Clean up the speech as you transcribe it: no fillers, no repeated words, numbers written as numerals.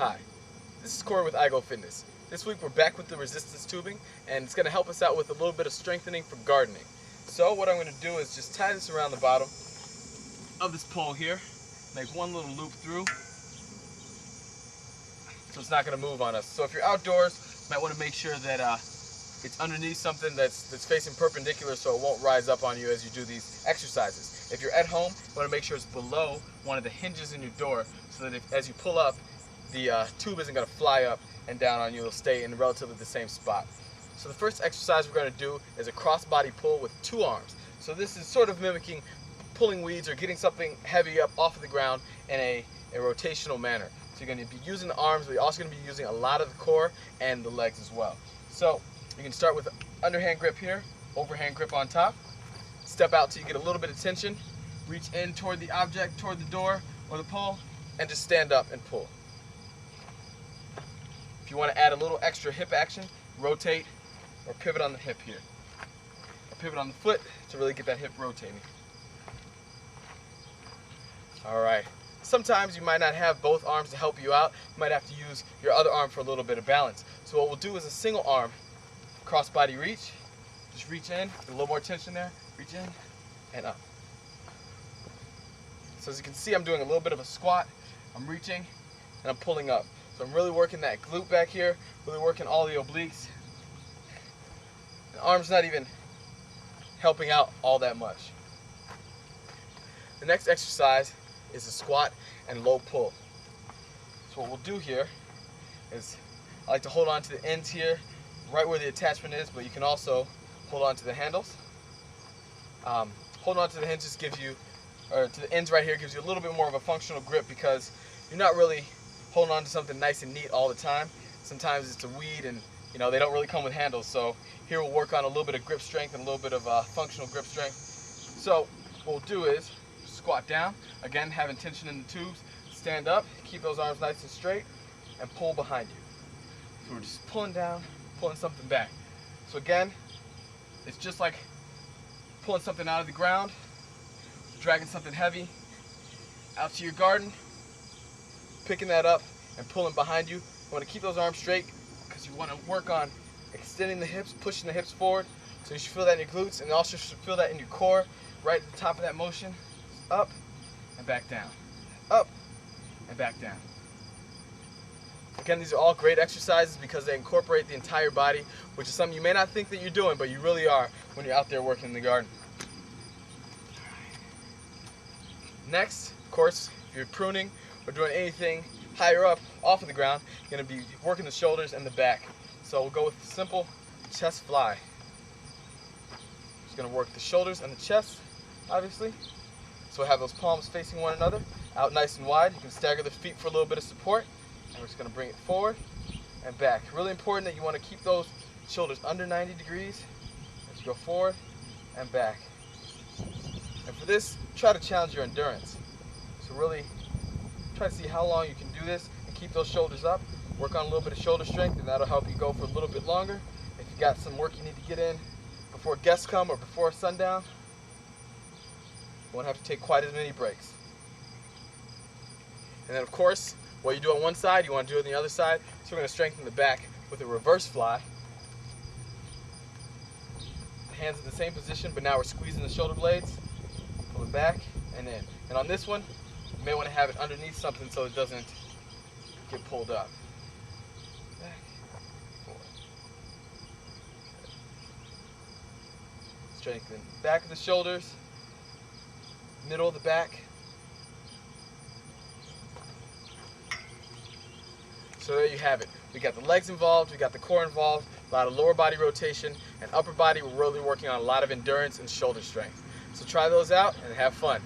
Hi, this is Corey with iGo Fitness. This week we're back with the resistance tubing, and it's going to help us out with a little bit of strengthening for gardening. So what I'm going to do is just tie this around the bottom of this pole here, make one little loop through, so it's not going to move on us. So if you're outdoors, you might want to make sure that it's underneath something that's facing perpendicular so it won't rise up on you as you do these exercises. If you're at home, you want to make sure it's below one of the hinges in your door so that as you pull up, the tube isn't going to fly up and down on you. It'll stay in relatively the same spot. So the first exercise we're going to do is a cross-body pull with two arms. So this is sort of mimicking pulling weeds or getting something heavy up off of the ground in a rotational manner. So you're going to be using the arms, but you're also going to be using a lot of the core and the legs as well. So you can start with underhand grip here, overhand grip on top. Step out till you get a little bit of tension. Reach in toward the object, toward the door or the pole, and just stand up and pull. If you want to add a little extra hip action, rotate or pivot on the hip here. Or pivot on the foot to really get that hip rotating. Alright, sometimes you might not have both arms to help you out. You might have to use your other arm for a little bit of balance. So what we'll do is a single arm cross-body reach. Just reach in, get a little more tension there, reach in and up. So as you can see, I'm doing a little bit of a squat. I'm reaching and I'm pulling up. So I'm really working that glute back here, really working all the obliques. The arm's not even helping out all that much. The next exercise is a squat and low pull. So what we'll do here is I like to hold on to the ends here, right where the attachment is, but you can also hold on to the handles. Holding on to the hinges gives you, or to the ends right here, gives you a little bit more of a functional grip because you're not really holding on to something nice and neat all the time. Sometimes it's a weed and they don't really come with handles. So here we'll work on a little bit of grip strength and a little bit of functional grip strength. So what we'll do is squat down, again having tension in the tubes, stand up, keep those arms nice and straight, and pull behind you. So we're just pulling down, pulling something back. So again, it's just like pulling something out of the ground, dragging something heavy out to your garden, picking that up and pulling behind you. You want to keep those arms straight because you want to work on extending the hips, pushing the hips forward. So you should feel that in your glutes, and you also should feel that in your core right at the top of that motion. Up and back down. Up and back down. Again, these are all great exercises because they incorporate the entire body, which is something you may not think that you're doing, but you really are when you're out there working in the garden. Next, of course, if you're pruning or doing anything higher up off of the ground, you're going to be working the shoulders and the back. So we'll go with the simple chest fly. Just going to work the shoulders and the chest, obviously. So we'll have those palms facing one another, out nice and wide. You can stagger the feet for a little bit of support. And we're just going to bring it forward and back. Really important that you want to keep those shoulders under 90 degrees as you go forward and back. And for this, try to challenge your endurance. So really try to see how long you can do this and keep those shoulders up. Work on a little bit of shoulder strength, and that'll help you go for a little bit longer. If you got some work you need to get in before guests come or before sundown, you won't have to take quite as many breaks. And then of course, what you do on one side, you want to do it on the other side. So we're going to strengthen the back with a reverse fly. The hands in the same position, but now we're squeezing the shoulder blades. Pull it back and in. And on this one, you may want to have it underneath something so it doesn't get pulled up. Back, forward. Strengthen back of the shoulders, middle of the back. So there you have it. We got the legs involved, we got the core involved, a lot of lower body rotation, and upper body we're really working on a lot of endurance and shoulder strength. So try those out and have fun.